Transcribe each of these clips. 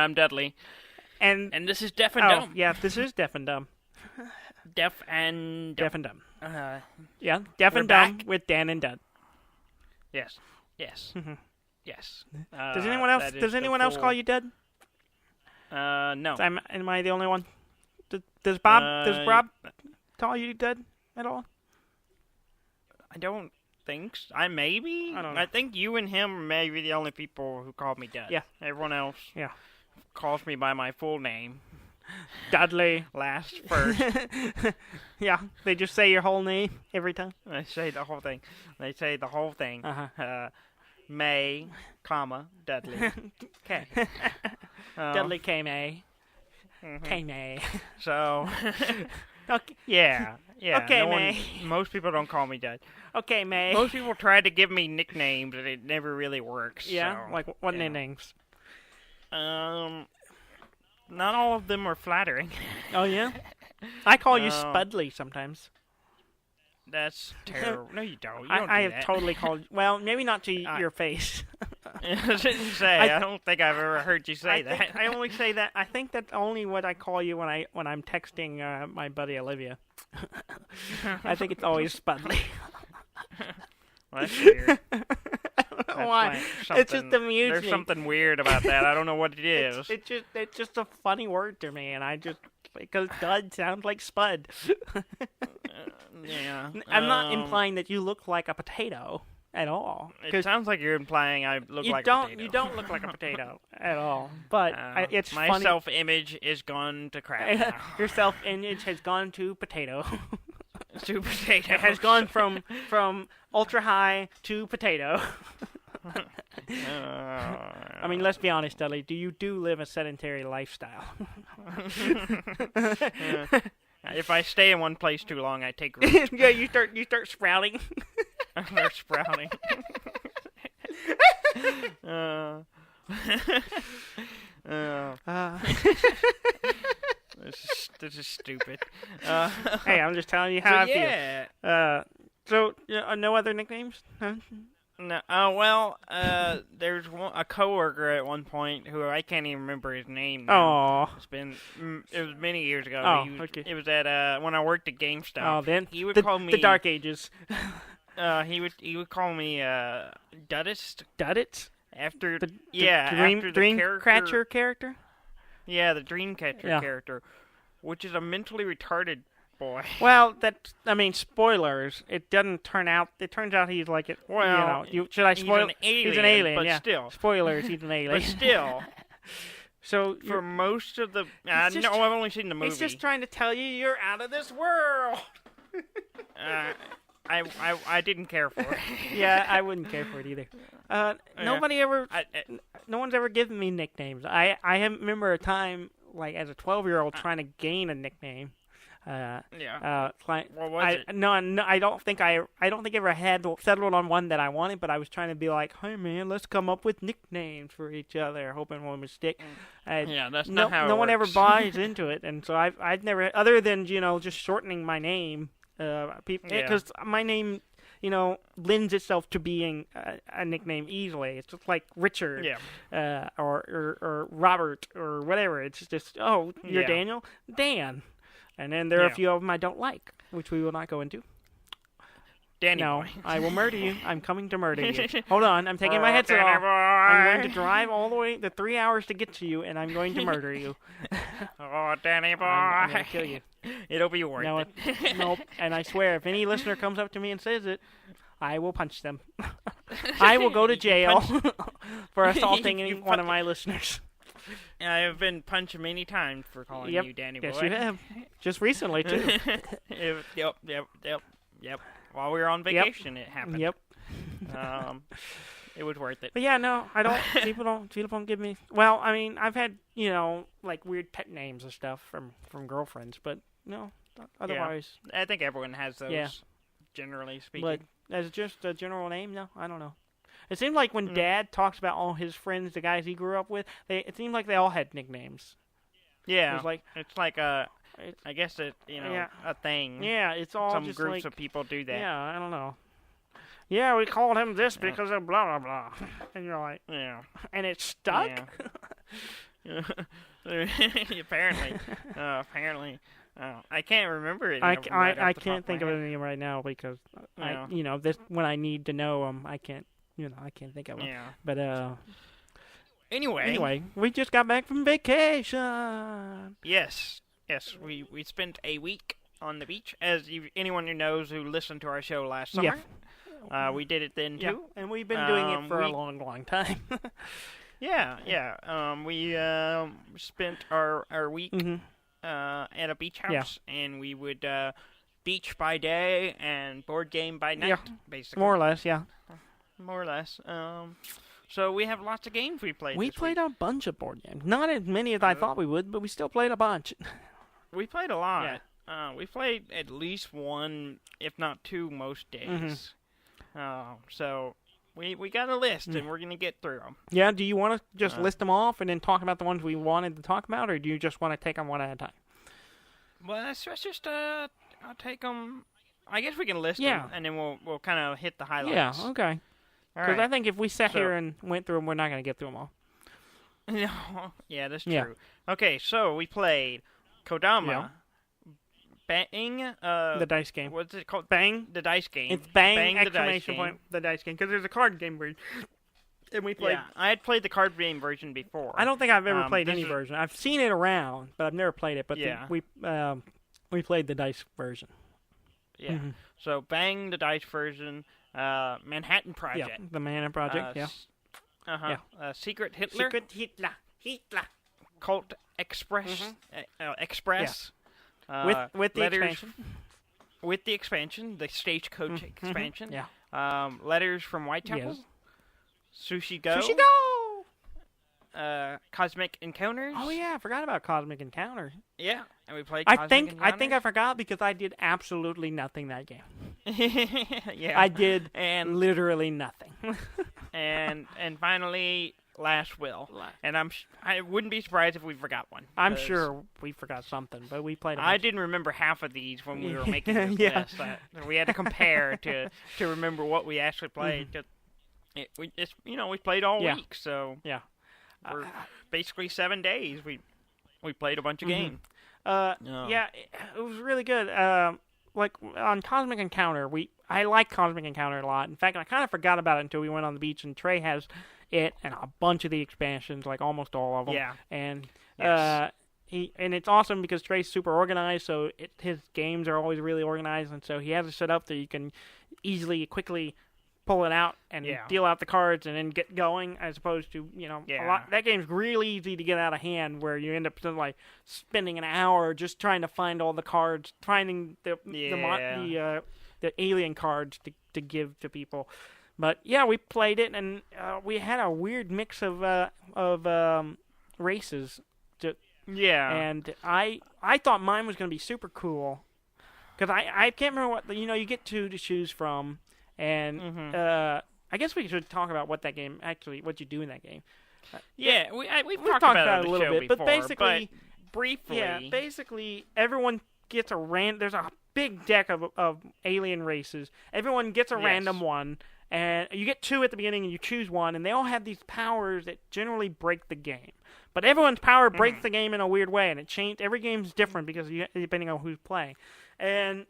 I'm Dudley. And this is Deaf and Dumb. yeah, this is Deaf and Dumb. Deaf and Deaf and Dumb. Yeah, Deaf we're and Dumb back. with Dan and Dud. Yes. Yes. Yes. Does anyone else call you Dud? No. Am I the only one? Does Bob call you Dud at all? I don't think so. I don't know. I think you and him are maybe the only people who call me Dud. Yeah. Everyone else calls me by my full name. Dudley. Last, first. Yeah, they just say your whole name every time. They say the whole thing. Uh-huh. May, comma, Dudley. Okay. Dudley K. May. Mhm. K. May. So, Okay. yeah. Okay, May. Most people don't call me Dud. Okay, May. Most people try to give me nicknames, and it never really works. Yeah, so, like what names? Not all of them are flattering. Oh yeah, I call you Spudley sometimes. That's terrible. No, you don't. I have totally called. Well, maybe not to your face. I didn't say. I don't think I've ever heard you say that. I only say that. I think that's only what I call you when I'm texting my buddy Olivia. I think it's always Spudley. Well, that's weird. I don't know why. It's just amusing. There's something weird about that. I don't know what it is. It's just a funny word to me, and I just because Dud sounds like Spud. Yeah. I'm not implying that you look like a potato at all. It sounds like you're implying I look like a potato. You don't look like a potato at all. But it's my funny. self-image is gone to crap now. Your self-image has gone to potato. To potato. It has gone from ultra high to potato. I mean, let's be honest, Dudley. You live a sedentary lifestyle? If I stay in one place too long, I take roots. Yeah, you start sprouting. They're sprouting. This is stupid. Hey, I'm just telling you how I feel. So, no other nicknames? Huh? No. There's a coworker at one point who I can't even remember his name now. Oh. It was many years ago. Oh, okay. It was at when I worked at GameStop. Oh, then he would call me the Dark Ages. He would call me Duddist. Duddit? After the Dreamcatcher character? Yeah, the Dreamcatcher character, which is a mentally retarded boy. Well, spoilers. It doesn't turn out. It turns out he's like it. Well, should I spoil? He's an alien, but yeah. still. Spoilers. He's an alien. But still. So for most of the, I've only seen the movie. He's just trying to tell you you're out of this world. I didn't care for it. Yeah, I wouldn't care for it either. No one's ever given me nicknames. I remember a time, like, as a 12-year-old trying to gain a nickname. What was it? No, I don't think I ever had settled on one that I wanted, but I was trying to be like, hey man, let's come up with nicknames for each other, hoping one would stick. That's not how it no one ever works. buys into it, and so I've never, other than just shortening my name, because my name, lends itself to being a nickname easily. It's just like Richard, or Robert, or whatever. It's just, you're Daniel? Dan. And then there are a few of them I don't like, which we will not go into. Danny No, boy. I will murder you. I'm coming to murder you. Hold on, I'm taking my headset off. I'm going to drive all the way, the 3 hours to get to you, and I'm going to murder you. Oh, Danny boy. I'm going to kill you. It'll be worth it. Nope. And I swear, if any listener comes up to me and says it, I will punch them. I will go to jail for assaulting one of my listeners. I have been punched many times for calling you Danny Boy. Yes, you have. Just recently, too. Yep. While we were on vacation, it happened. Yep. It was worth it. But yeah, no, I don't. People don't give me. Well, I mean, I've had like weird pet names and stuff from girlfriends, but no, otherwise. Yeah. I think everyone has those. Generally speaking. But as just a general name, no, I don't know. It seemed like when Dad talks about all his friends, the guys he grew up with, it seemed like they all had nicknames. Yeah, it's like a thing. Yeah, it's all some just groups of people do that. Yeah, I don't know. Yeah, we called him this because of blah blah blah, and you're like, yeah, and it stuck. Apparently. Apparently. I can't remember it. I can't think of any right now because this when I need to know them, I can't think of them. Yeah. But Anyway, we just got back from vacation. Yes, we spent a week on the beach. As anyone who knows who listened to our show last summer, we did it then too. Yeah, and we've been doing it for a long time. We spent our week at a beach house, and we would beach by day and board game by night, basically. More or less, yeah. More or less. So we have lots of games we played. We played a bunch of board games. Not as many as I thought we would, but we still played a bunch. We played a lot. Yeah. We played at least one, if not two, most days. So we got a list, and we're going to get through them. Yeah, do you want to just list them off and then talk about the ones we wanted to talk about, or do you just want to take them one at a time? Well, let's just I'll take them. I guess we can list them, and then we'll kind of hit the highlights. Yeah, okay. Because I think if we sat here and went through them, we're not going to get through them all. No, yeah, that's true. Okay, so we played Kodama, Bang, the dice game. What's it called? Bang, the dice game. It's Bang exclamation point, the dice game. Because there's a card game version. And we played. Yeah, I had played the card game version before. I don't think I've ever played any version. I've seen it around, but I've never played it. But we played the dice version. Yeah. So Bang, the dice version. Manhattan Project. Yeah, the Manhattan Project, Secret Hitler. Hitler. Colt Express. Express. With the expansion. With the expansion, the Stagecoach expansion. Yeah. Letters from Whitechapel. Yes. Sushi Go. Sushi Go! Cosmic Encounters. Oh yeah, I forgot about Cosmic Encounters. Yeah, and we played Cosmic Encounters. I think I forgot because I did absolutely nothing that game. Yeah. I did literally nothing. and finally, Last Will. And I wouldn't be surprised if we forgot one. I'm sure we forgot something, but we played. I didn't remember half of these when we were making this list. We had to compare to remember what we actually played. We played all week, so we're basically 7 days. We played a bunch of games. Yeah, it was really good. Like on Cosmic Encounter, I like Cosmic Encounter a lot. In fact, I kind of forgot about it until we went on the beach, and Trey has it and a bunch of the expansions, like almost all of them. Yeah. And it's awesome because Trey's super organized, so his games are always really organized, and so he has it set up that you can quickly pull it out and deal out the cards and then get going, as opposed to a lot. That game's really easy to get out of hand, where you end up like spending an hour just trying to find all the cards, finding the alien cards to give to people. But yeah, we played it, and we had a weird mix of races. And I thought mine was going to be super cool because I can't remember what you get two to choose from. And I guess we should talk about what you do in that game. We've talked about it a little bit, before, but briefly. Yeah, basically everyone gets there's a big deck of alien races. Everyone gets a random one, and you get two at the beginning, and you choose one, and they all have these powers that generally break the game. But everyone's power breaks the game in a weird way, and it changed. Every game's different depending on who's playing. And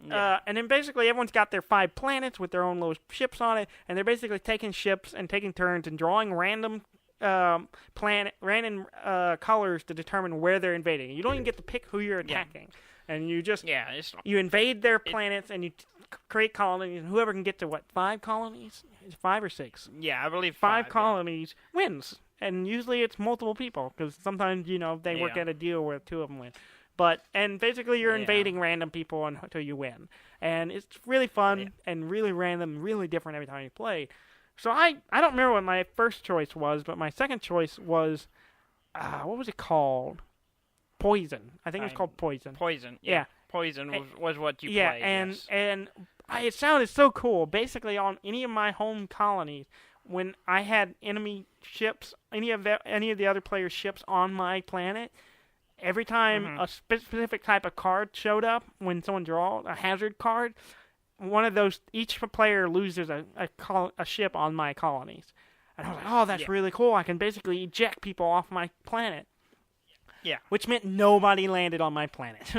then basically everyone's got their 5 planets with their own little ships on it, and they're basically taking ships and taking turns and drawing random colors to determine where they're invading. You don't even get to pick who you're attacking, and you just you invade their planets and you create colonies, and whoever can get to 5 colonies, 5 or 6. Yeah, I believe 5 colonies wins, and usually it's multiple people because sometimes they work out a deal where 2 of them win. And basically you're invading random people until you win. And it's really fun and really random, really different every time you play. So I don't remember what my first choice was, but my second choice was, what was it called? Poison. I think it was called Poison. Poison. Yeah. Poison was what you played. Yeah, and it sounded so cool. Basically on any of my home colonies, when I had enemy ships, any of the other players' ships on my planet, every time a specific type of card showed up, when someone draws a hazard card, one of those, each player loses a ship on my colonies. And I was like, oh, that's really cool. I can basically eject people off my planet. Yeah. Which meant nobody landed on my planet.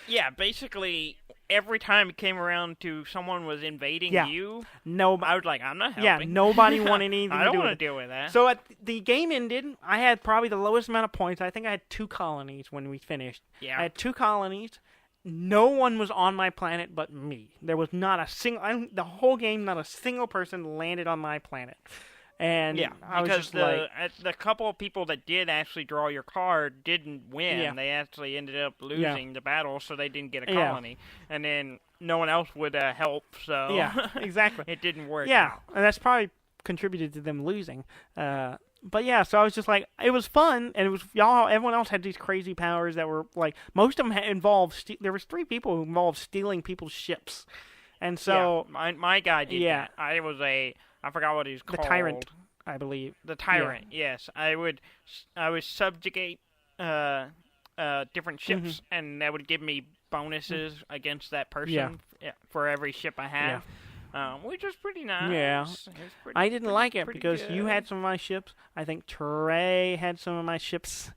Yeah, basically, every time it came around to someone was invading you, I was like, I'm not helping. Yeah, nobody wanted anything to do with it. I don't want to deal with that. So the game ended. I had probably the lowest amount of points. I think I had 2 colonies when we finished. Yeah. I had 2 colonies. No one was on my planet but me. There was not a single... the whole game, not a single person landed on my planet. And I was just the couple of people that did actually draw your card didn't win. Yeah. They actually ended up losing the battle, so they didn't get a colony. And then no one else would help, so yeah, exactly. It didn't work. Yeah, out. and that's probably contributed to them losing. But yeah, so I was just like, it was fun, and it was everyone else had these crazy powers that were like, most of them involved. There was 3 people who involved stealing people's ships, and so my guy did that. I forgot what he was called. The Tyrant, I believe. The Tyrant, yes. I would subjugate different ships, and that would give me bonuses against that person for every ship I have, which was pretty nice. Yeah. I didn't like it because you had some of my ships. I think Trey had some of my ships.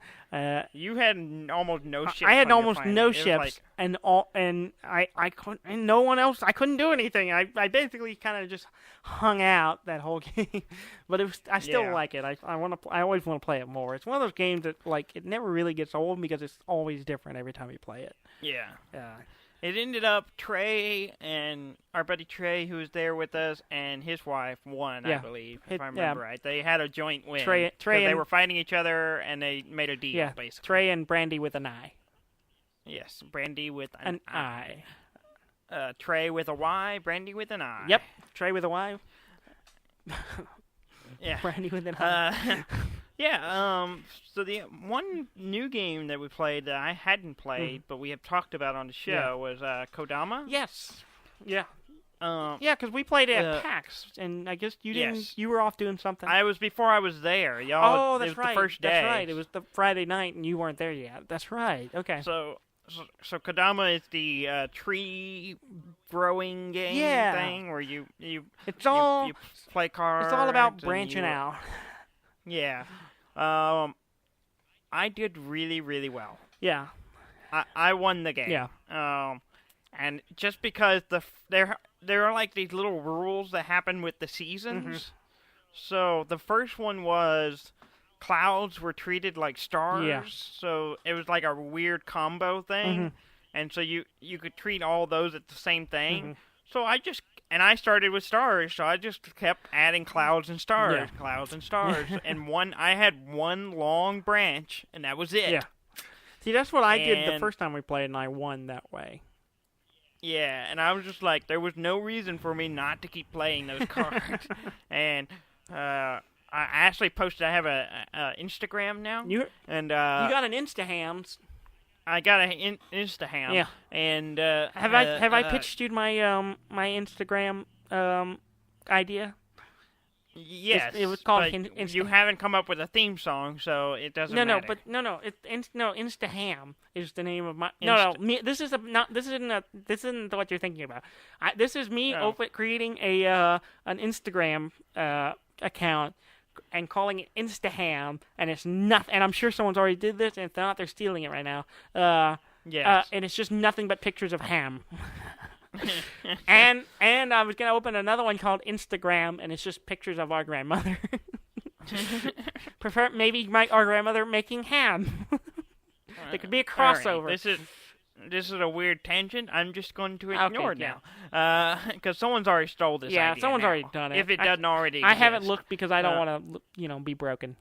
You had almost no ships. I had on almost your planet. no ships, and I couldn't, and no one else. I couldn't do anything. I basically kind of just hung out that whole game, but I still like it. I always want to play it more. It's one of those games that it never really gets old because it's always different every time you play it. Yeah. It ended up Trey and our buddy Trey, who was there with us, and his wife won, I believe, if I remember right. They had a joint win. Trey they were fighting each other, and they made a deal, basically. Trey and Brandy with an I. Yes, Brandy with an I. Trey with a Y, Brandy with an I. Yep, Trey with a Y. Yeah. Brandy with an I. So the one new game that we played that I hadn't played, but we have talked about on the show was Kodama. Yes. Yeah. Because we played it at PAX, and I guess you didn't. Yes. You were off doing something. I was before I was there, y'all. Oh, that's right. It was the first day. That's right. It was the Friday night, and you weren't there yet. That's right. Okay. So Kodama is the tree growing game thing where you play cards. It's all about branching out. Yeah. I did really, really well. Yeah. I won the game. Yeah. And just because there are like these little rules that happen with the seasons. Mm-hmm. So the first one was clouds were treated like stars. Yeah. So it was like a weird combo thing. Mm-hmm. And so you could treat all those as the same thing. Mm-hmm. So I started with stars, so I just kept adding clouds and stars, clouds and stars. And I had one long branch, and that was it. Yeah. See, that's what I did the first time we played, and I won that way. Yeah, and I was just like, there was no reason for me not to keep playing those cards. And I actually posted, I have a Instagram now. You got an Instahams. I got an Instaham. Yeah. And have I pitched you my my Instagram idea? Yes. It was called you haven't come up with a theme song, so it doesn't matter. Instaham is the name of my. This isn't what you're thinking about. This is me creating an Instagram account and calling it Instaham, and it's nothing. And I'm sure someone's already did this, and if not, they're stealing it right now. Yes. And it's just nothing but pictures of ham. and I was gonna open another one called Instagram, and it's just pictures of our grandmother. Maybe our grandmother making ham. There could be a crossover. Right. This is a weird tangent. I'm just going to ignore it now. Because someone's already stole this idea. Yeah, someone's now, already done it. If it doesn't already exist. I haven't looked because I don't want to, be broken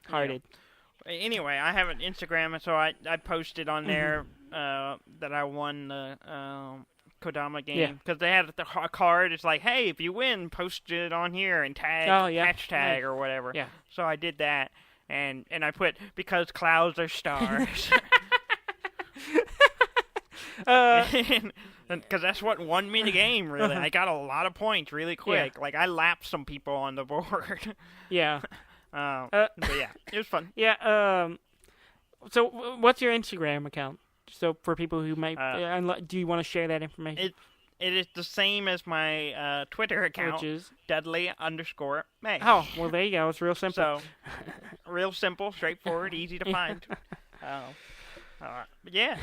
hearted. Yeah. Anyway, I have an Instagram, and so I posted on there that I won the Kodama game. Because they had a card. It's like, hey, if you win, post it on here and tag, hashtag or whatever. Yeah. So I did that, and I put, because clouds are stars. Because that's what won me the game, really. I got a lot of points really quick. Like, I lapped some people on the board. Yeah. But yeah, it was fun. Yeah. So, what's your Instagram account? So, for people who might... do you want to share that information? It is the same as my Twitter account, which is Dudley_May. Oh, well, there you go. It's real simple. So, real simple, straightforward, easy to find. Yeah.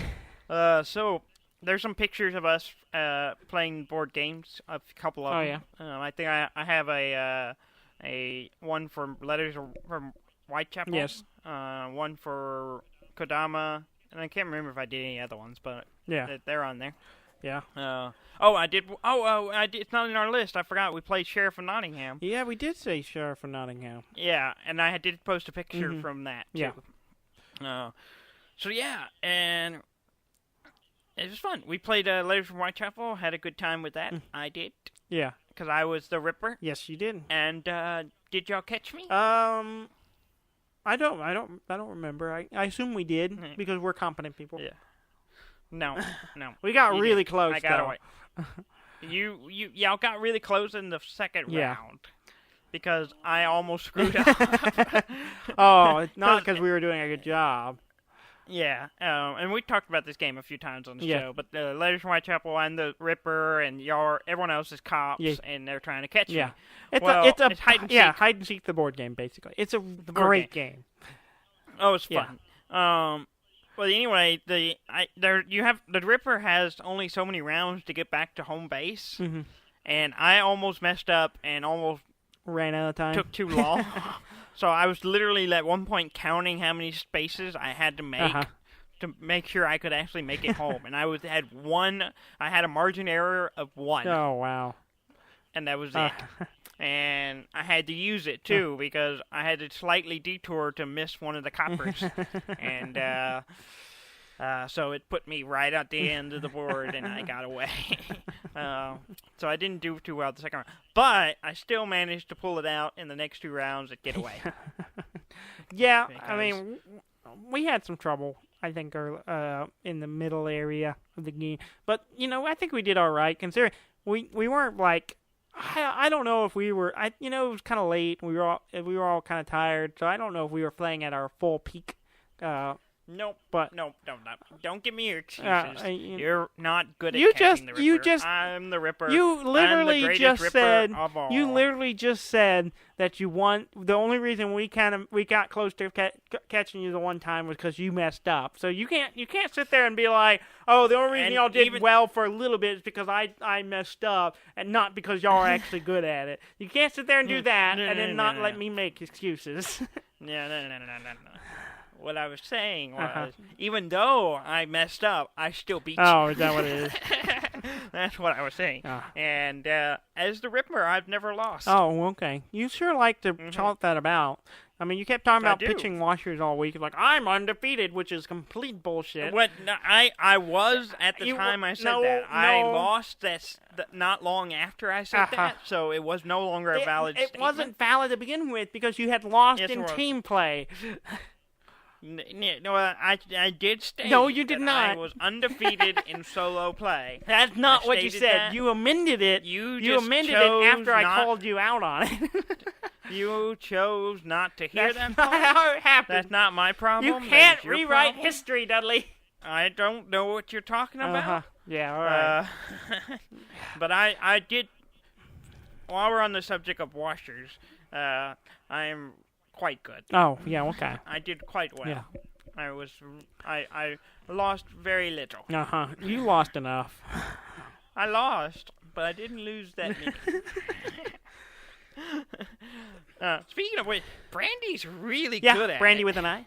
So there's some pictures of us playing board games. A couple of them. Yeah. I think I have a one for Letters from Whitechapel. Yes. One for Kodama, and I can't remember if I did any other ones, but they're on there. Yeah. I did. I did. It's not in our list. I forgot. We played Sheriff of Nottingham. Yeah, we did say Sheriff of Nottingham. Yeah, and I did post a picture from that too. Yeah. So yeah, and it was fun. We played Letters from Whitechapel. Had a good time with that. I did. Yeah. Because I was the Ripper. Yes, you did. And did y'all catch me? I don't remember. I assume we did because we're competent people. Yeah. No. We got really close. I got away. Y'all got really close in the second round. Because I almost screwed up. Oh, not because we were doing a good job. Yeah, and we talked about this game a few times on the show, but the Letters from Whitechapel and the Ripper and everyone else is cops, and they're trying to catch me. It's hide and seek. Yeah, hide and seek, the board game, basically. It's a great game. Oh, it's fun. Well, anyway, the Ripper has only so many rounds to get back to home base, and I almost messed up and almost ran out of time. Took too long. So I was literally at one point counting how many spaces I had to make to make sure I could actually make it home. And I had a margin error of 1. Oh, wow. And that was it. And I had to use it, too, because I had to slightly detour to miss one of the coppers. And so it put me right at the end of the board, and I got away. So I didn't do too well the second round. But I still managed to pull it out in the next 2 rounds and get away. Yeah, I mean, we had some trouble, I think, in the middle area of the game. But, I think we did all right, considering we weren't like... I don't know if we were... it was kind of late. We were all kind of tired, so I don't know if we were playing at our full peak... Nope. But no. Don't give me your excuses. You're not good at catching the Ripper. I'm the Ripper. You literally just said. Of all. You literally just said that you won. The only reason we got close to catching you the one time was because you messed up. So you can't sit there and be like, oh, the only reason y'all did well for a little bit is because I messed up, and not because y'all are actually good at it. You can't sit there and do that and then not let me make excuses. No. What I was saying was, even though I messed up, I still beat you. Oh, is that what it is? That's what I was saying. And as the Ripper, I've never lost. Oh, okay. You sure like to talk that about. I mean, you kept talking about pitching washers all week. Like, I'm undefeated, which is complete bullshit. What? No, I was at the time I said that. I lost not long after I said that, so it was no longer a valid statement. It wasn't valid to begin with because you had lost in team play. No, I did state. No, you did not. I was undefeated in solo play. That's not what you said. That. You amended it. You amended it after I called you out on it. You chose not to hear that. That's not how it happened. That's not my problem. You can't rewrite history, Dudley. I don't know what you're talking about. Yeah, all right. But I did. While we're on the subject of washers, I'm quite good. Oh, yeah, okay. I did quite well. Yeah. I lost very little. You lost enough. I lost, but I didn't lose that many. Speaking of which, Brandy's really good at Brandy it. with an I?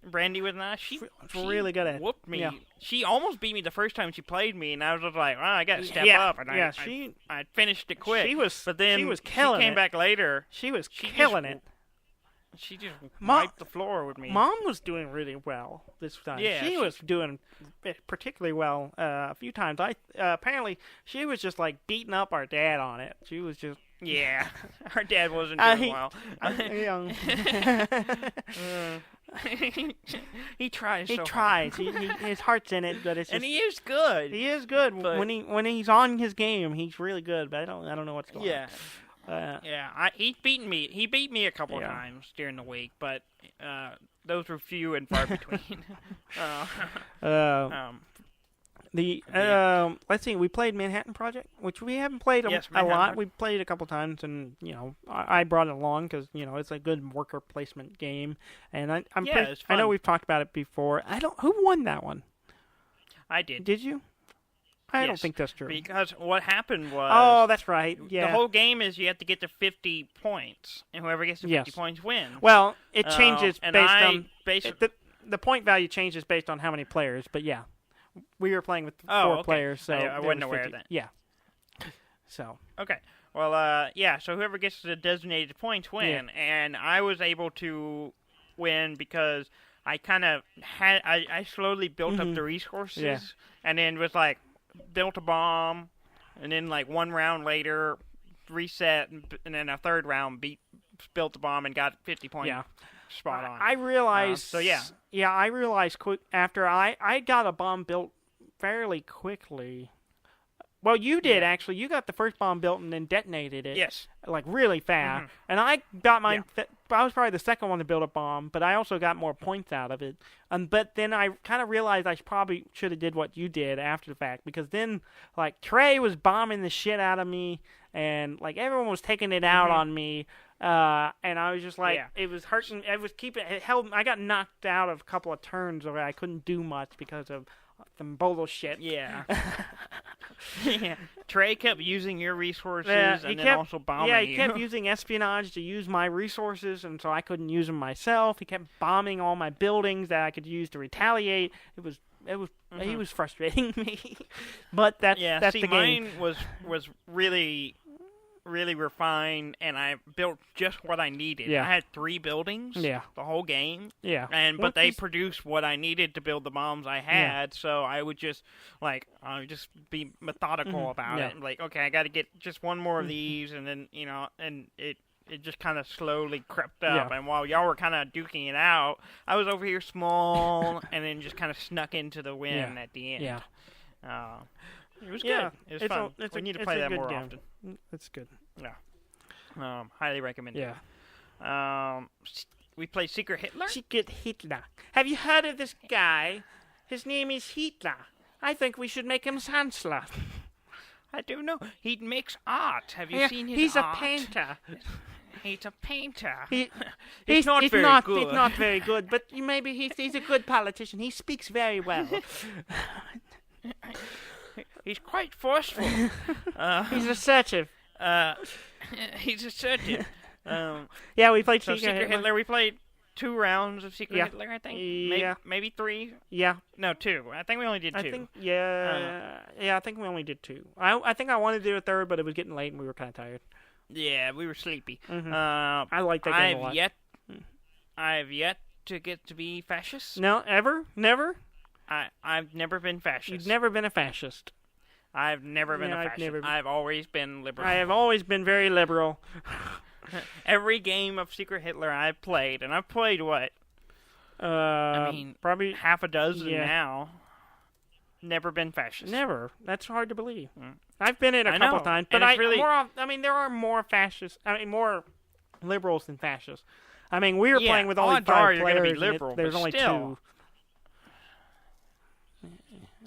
Brandy with an I. She really good at it. Whooped me. Yeah. She almost beat me the first time she played me, and I was just like, well, I got to step up. And I finished it quick. She was killing it. She came back later. She was killing it. She just wiped the floor with me. Mom was doing really well this time. Yeah, she was doing particularly well a few times. Apparently, she was just like beating up our dad on it. She was just... Yeah, our dad wasn't doing well. He tries. He tries. His heart's in it, but it's just, and he is good. He is good when he's on his game. He's really good, but I don't know what's going on. He beat me a couple of times during the week, but those were few and far between. Let's see. We played Manhattan Project, which we haven't played a lot. We played a couple times, and I brought it along because it's a good worker placement game, and I know we've talked about it before. Who won that one? I did. Did you? I don't think that's true. Because what happened was... Oh, that's right. Yeah. The whole game is you have to get to 50 points, and whoever gets to 50 points wins. Well, it changes the point value changes based on how many players, but yeah. We were playing with 4 players, so... I wasn't aware of that. Yeah. So... Okay. Well, so whoever gets the designated points win, and I was able to win because I kind of had... I slowly built up the resources, and then was like... built a bomb, and then like one round later, reset, and then a third round built the bomb and got 50 points spot on. I realized. I realized quick after I got a bomb built fairly quickly. Well, you did actually. You got the first bomb built and then detonated it. Yes. Like really fast. And I got mine. I was probably the second one to build a bomb, but I also got more points out of it. But then I kind of realized I probably should have did what you did after the fact, because then like Trey was bombing the shit out of me, and like everyone was taking it out on me. And I was just like, it was hurting. I got knocked out of a couple of turns where I couldn't do much because of some bullshit. Yeah. Trey kept using your resources and then also bombing you. Yeah, he kept using espionage to use my resources, and so I couldn't use them myself. He kept bombing all my buildings that I could use to retaliate. He was frustrating me. But that's the game. Mine was really refined, and I built just what I needed. I had 3 buildings the whole game. But they produced what I needed to build the bombs I had, so I would just be methodical about it. Like, okay, I got to get just one more of these, and then and it just kind of slowly crept up. And while y'all were kind of duking it out, I was over here small, and then just kind of snuck into the win at the end. It was good. It was fun. We need to play that more often. It's good. Yeah. Highly recommended. Yeah. We played Secret Hitler. Secret Hitler. Have you heard of this guy? His name is Hitler. I think we should make him Chancellor. I don't know. He makes art. Have you seen his He's art? a painter. He's a painter. He's not very good. He's not very good, but maybe he's a good politician. He speaks very well. He's quite forceful. He's assertive. He's assertive. We played Secret Hitler. We played 2 rounds of Secret Hitler, I think. Maybe 3. Yeah. No, 2. I think we only did 2. I think I think we only did 2. I think I wanted to do a third, but it was getting late and we were kind of tired. Yeah, we were sleepy. I like that game a lot. I've yet to get to be fascist. No, ever? Never? I've never been fascist. You've never been a fascist. I've never been a fascist. I've always been liberal. I have always been very liberal. Every game of Secret Hitler I've played, and I've played what? Probably half a dozen now. Never been fascist. Never. That's hard to believe. I've been in a couple times, but there are more fascists. More liberals than fascists. We were playing with only 5 players. Be liberal, there's only still. 2.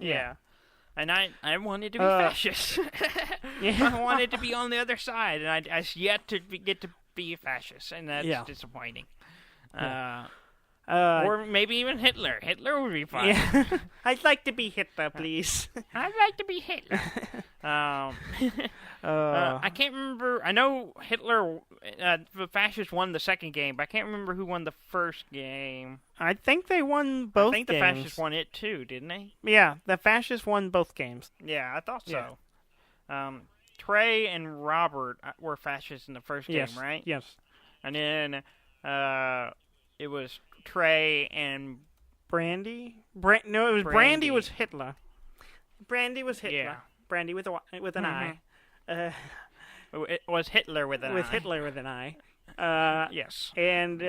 Yeah. And I wanted to be fascist. I wanted to be on the other side, and I yet to get to be a fascist, and that's disappointing. Or maybe even Hitler. Hitler would be fine. Yeah. I'd like to be Hitler, please. I'd like to be Hitler. I can't remember. I know Hitler, the fascists won the second game, but I can't remember who won the first game. I think they won both games. I think the fascists won it too, didn't they? Yeah, the fascists won both games. Yeah, I thought so. Yeah. Trey and Robert were fascists in the first game, right? Yes. And then it was Trey and Brandy. No, it was Brandy was Hitler. Brandy was Hitler. Yeah. Brandy with an I. It was Hitler with an I. With Hitler with an I. Yes. And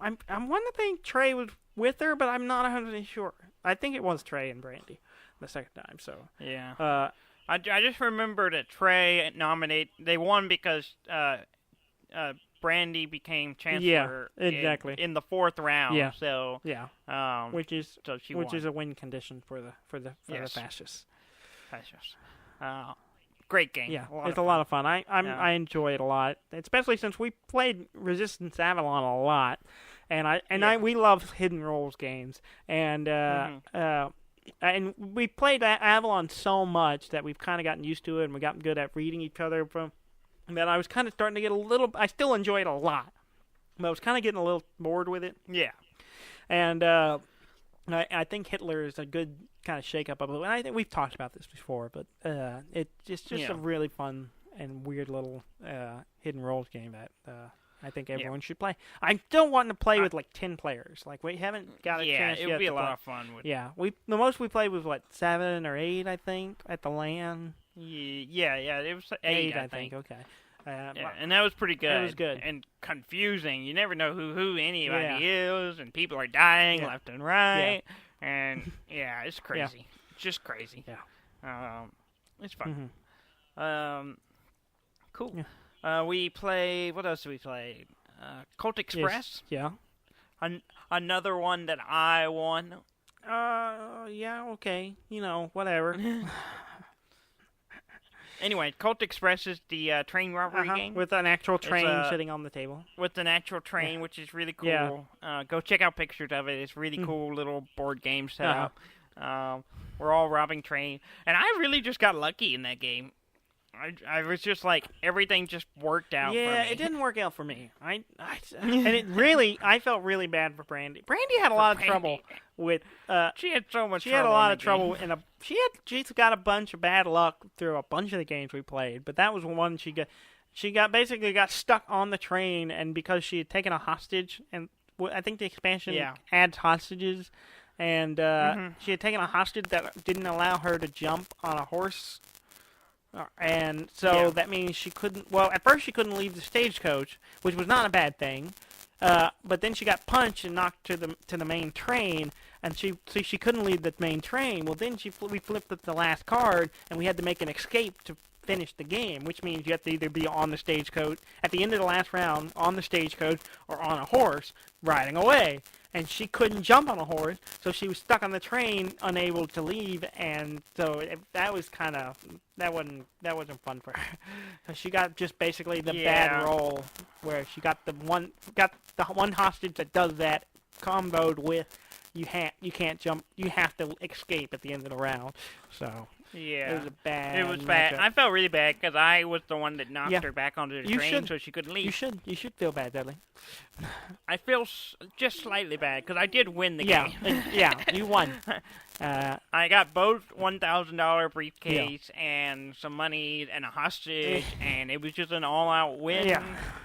I'm wanting to think Trey was with her, but I'm not 100% sure. I think it was Trey and Brandy the second time. So yeah. I just remember that Trey they won because Brandy became chancellor. Exactly. In the 4th round. Yeah. So which is won. a win condition for the fascists. Fascists. Great game. Yeah, it's a lot of fun. I enjoy it a lot, especially since we played Resistance Avalon a lot, and we love hidden roles games, and and we played Avalon so much that we've kind of gotten used to it, and we've gotten good at reading each other from. That I was kind of starting to get a little. I still enjoy it a lot, but I was kind of getting a little bored with it. Yeah, and I think Hitler is a good kind of shake-up of it. And I think we've talked about this before, but it's just a really fun and weird little hidden roles game that I think everyone should play. I still want to play with like 10 players. Like we haven't got a chance yet. Yeah, it would be a play. lot of fun. The most we played was 7 or 8, I think, at the LAN. Yeah, it was 8, I think. Okay. And that was pretty good. It was good. And confusing. You never know who anybody is, and people are dying left and right. Yeah. And, it's crazy. It's just crazy. Yeah. It's fun. Cool. Yeah. We play... What else did we play? Colt Express? Yes. Yeah. Another one that I won. Okay. Whatever. Anyway, Colt Express is the train robbery game. With an actual train sitting on the table. With an actual train, which is really cool. Yeah. Go check out pictures of it. It's really cool little board game setup. We're all robbing train. And I really just got lucky in that game. I was just like, everything just worked out for me. Yeah, it didn't work out for me. And it really, I felt really bad for Brandy. Brandy had a lot of trouble with... she had so much trouble. She had a lot of trouble she's got a bunch of bad luck through a bunch of the games we played, but that was one she basically got stuck on the train, and because she had taken a hostage, and I think the expansion adds hostages, and she had taken a hostage that didn't allow her to jump on a horse. And so that means she couldn't... Well, at first she couldn't leave the stagecoach, which was not a bad thing. But then she got punched and knocked to the main train, and she couldn't leave the main train. Well, then we flipped up the last card, and we had to make an escape to finish the game, which means you have to either be on the stagecoach at the end of the last round, on the stagecoach, or on a horse riding away. And she couldn't jump on a horse, so she was stuck on the train, unable to leave, and so that wasn't fun for her. So she got just basically the bad roll, where she got the one hostage that does that, comboed with you can't jump, you have to escape at the end of the round. So yeah, it was bad. It was bad. I felt really bad because I was the one that knocked her back onto the train, so she couldn't leave. You should feel bad, Dudley. I feel just slightly bad because I did win the game. Yeah, you won. I got both $1,000 briefcase and some money and a hostage, and it was just an all-out win. Yeah.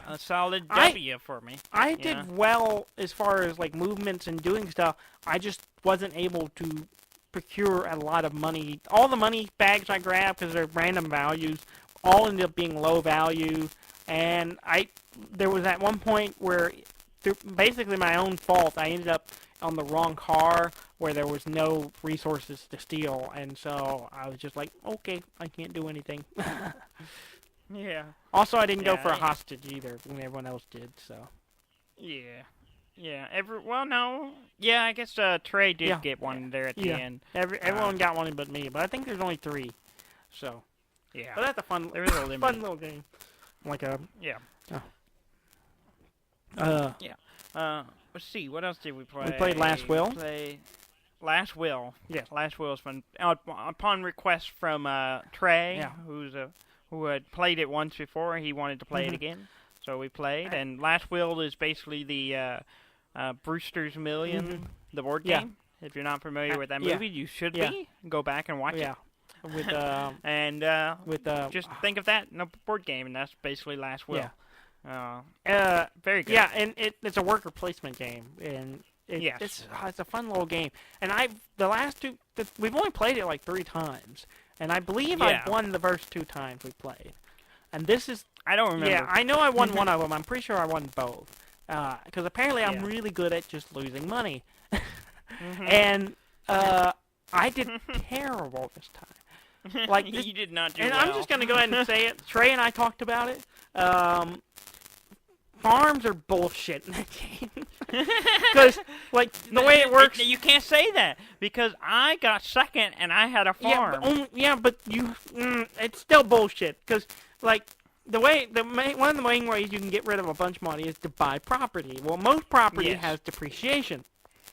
A solid W for me. I did well as far as like movements and doing stuff. I just wasn't able to procure a lot of money. All the money bags I grabbed, because they're random values, all ended up being low value. And there was at one point where, through basically my own fault, I ended up on the wrong car where there was no resources to steal. And so I was just like, okay, I can't do anything. Yeah. Also, I didn't go for a hostage either when everyone else did, so. Yeah. Yeah, I guess Trey did get one there at the end. Everyone got one but me, but I think there's only 3. So, yeah. But that's a fun little game. Like a... Yeah. Let's see, what else did we play? We played Last Will. Last Will. Yes. Last Will is fun. Upon request from Trey, who had played it once before, he wanted to play it again. So we played, and Last Will is basically the Brewster's Million, the board game. If you're not familiar with that movie, you should be. Go back and watch it. With just think of that in a board game, and that's basically Last Will. Very good. Yeah, and it's a worker placement game, and it's a fun little game. And the last 2, we've only played it like 3 times, and I believe I won the first 2 times we played. And this is... I don't remember. Yeah, I know I won one of them. I'm pretty sure I won both. Because apparently I'm really good at just losing money. And I did terrible this time. Like you did not do well. And I'm just going to go ahead and say it. Trey and I talked about it. farms are bullshit in that game. Because, like, the way it works... You can't say that, because I got second and I had a farm. But it's still bullshit, because, like, one of the main ways you can get rid of a bunch of money is to buy property. Well, most property has depreciation.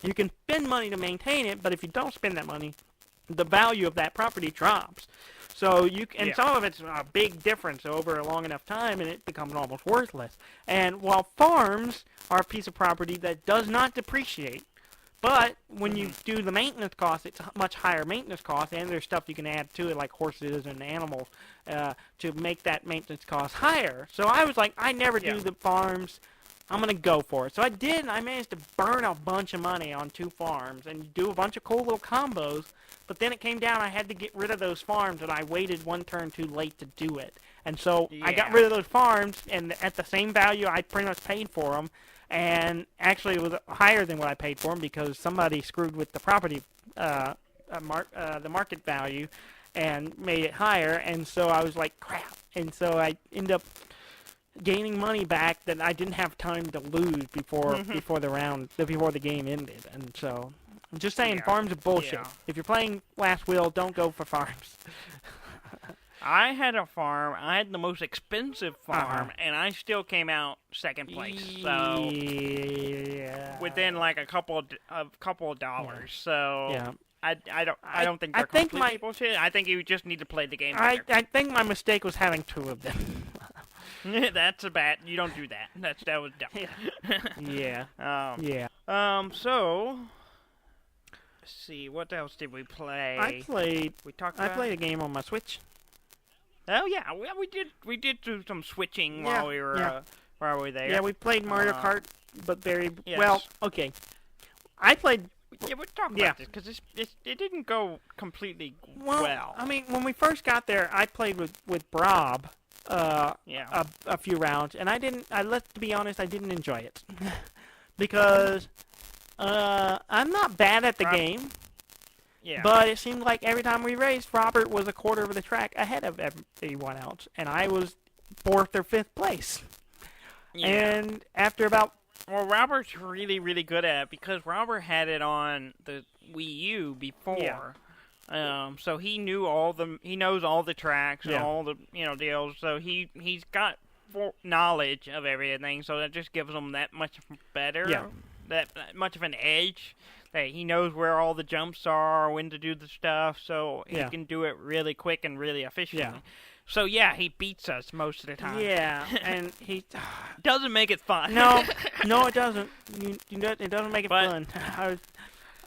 You can spend money to maintain it, but if you don't spend that money, the value of that property drops. So some of it's a big difference over a long enough time, and it becomes almost worthless. And while farms are a piece of property that does not depreciate, but when you do the maintenance cost, it's a much higher maintenance cost, and there's stuff you can add to it, like horses and animals, to make that maintenance cost higher. So I was like, I never do the farms. I'm going to go for it. So I did, and I managed to burn a bunch of money on 2 farms and do a bunch of cool little combos. But then it came down, I had to get rid of those farms, and I waited 1 turn too late to do it. And so I got rid of those farms, and at the same value I pretty much paid for them, and actually it was higher than what I paid for them because somebody screwed with the property, the market value, and made it higher. And so I was like, crap. And so I ended up gaining money back that I didn't have time to lose before the game ended. And so I'm just saying, farms are bullshit. Yeah. If you're playing Last Will, don't go for farms. I had a farm. I had the most expensive farm, and I still came out second place. So within like a couple of dollars. So I don't think they're completely bullshit. I think you just need to play the game better. I think my mistake was having 2 of them. That's a bad. You don't do that. That was dumb. So let's see. What else did we play? I played a game on my Switch. Oh yeah, we did do some switching while we were there. Yeah, we played Mario Kart, but well. Okay, I played. Yeah, we'll talk about this because it didn't go completely well. I mean, when we first got there, I played with Brob. A few rounds, and to be honest, I didn't enjoy it because I'm not bad at the game. Yeah. But it seemed like every time we raced, Robert was a quarter of the track ahead of everyone else, and I was 4th or 5th place. Yeah. And after about... Well, Robert's really, really good at it because Robert had it on the Wii U before. Yeah. So he knows all the tracks and all the deals. So he's got knowledge of everything. So that just gives him that much better, that much of an edge. That he knows where all the jumps are, when to do the stuff. So he can do it really quick and really efficiently. Yeah. So he beats us most of the time. Yeah, and he doesn't make it fun. No, it doesn't. It doesn't make it fun.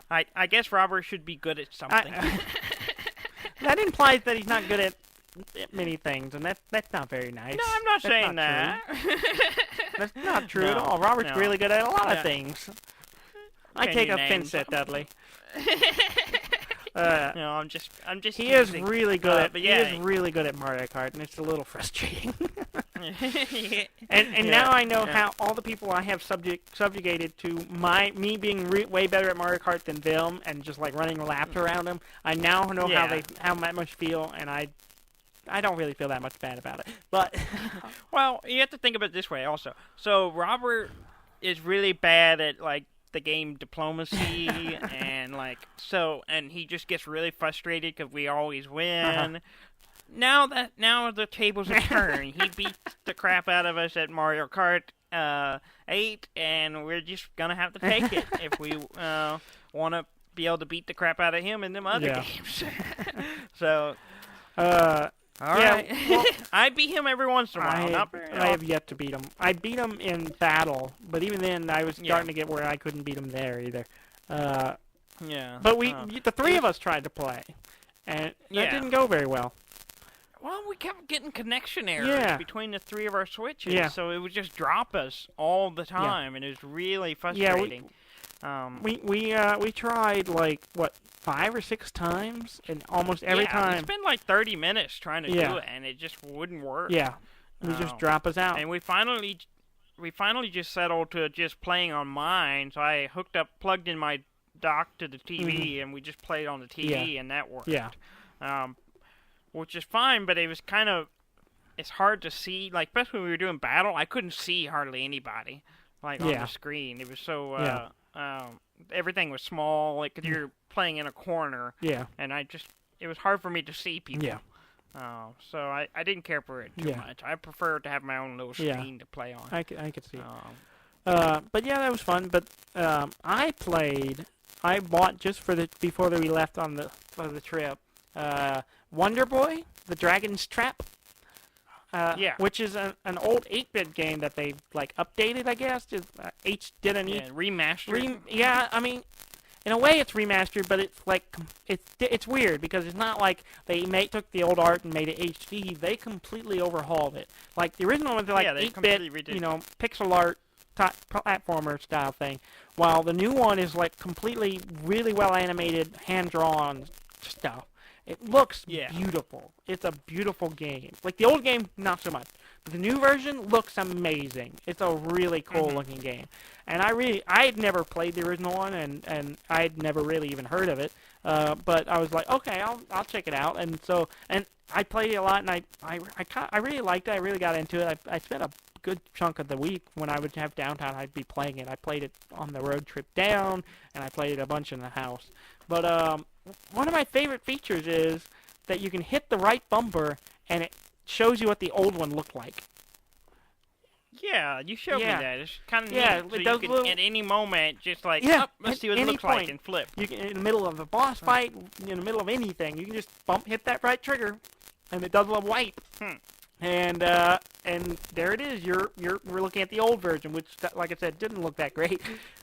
I guess Robert should be good at something. That implies that he's not good at many things, and that's not very nice. No, I'm not saying that. That's not true at all. Robert's really good at a lot of things. I take offense at Dudley. I'm just. He is really good He is really good at Mario Kart, and it's a little frustrating. and now I know how all the people I have subjugated to me being way better at Mario Kart than them, and just like running laps around them. I now know how that much feel, and I don't really feel that much bad about it. But well, you have to think of it this way also. So Robert is really bad at like the game diplomacy and he just gets really frustrated because we always win. Now the tables are turned. He beats the crap out of us at Mario Kart 8, and we're just gonna have to take it if we want to be able to beat the crap out of him in them other games. So all right. Well, I beat him every once in a while. I have yet to beat him. I beat him in battle, but even then, I was starting to get where I couldn't beat him there either. But the 3 of us tried to play, and that didn't go very well. Well, we kept getting connection errors between the 3 of our Switches, so it would just drop us all the time, and it was really frustrating. We tried like 5 or 6 times, and almost every time. We spent like 30 minutes trying to do it, and it just wouldn't work. Yeah, it would just drop us out. And we finally just settled to just playing on mine. So I plugged in my dock to the TV, and we just played on the TV, and that worked. Yeah. Which is fine, but it was kind of it's hard to see, like, especially when we were doing battle, I couldn't see hardly anybody, like, on the screen. It was so, everything was small, like, 'cause you're playing in a corner. Yeah. And it was hard for me to see people. Yeah. So I didn't care for it too much. I prefer to have my own little screen to play on. I could see it. But yeah, that was fun. But I bought just before we left on the trip, Wonder Boy, the Dragon's Trap. Which is an old 8-bit game that they like updated, I guess. Remastered. I mean, in a way, it's remastered, but it's like it's weird because it's not like they took the old art and made it HD. They completely overhauled it. Like the original was like 8-bit, pixel art platformer style thing, while the new one is like completely, really well animated, hand drawn stuff. It looks beautiful. It's a beautiful game. Like the old game, not so much. But the new version looks amazing. It's a really cool looking game. And I had never played the original one, and I had never really even heard of it. But I was like, okay, I'll check it out. And I played it a lot, and I really liked it. I really got into it. I spent a good chunk of the week when I would have downtime. I'd be playing it. I played it on the road trip down, and I played it a bunch in the house. But one of my favorite features is that you can hit the right bumper, and it shows you what the old one looked like. Yeah, you showed me that. It's kind of neat. So you can, at any moment, just like, let's see what it looks like, and flip. You can, in the middle of a boss fight, in the middle of anything, you can just hit that right trigger, and it does a wipe. And there it is. We're looking at the old version, which, like I said, didn't look that great.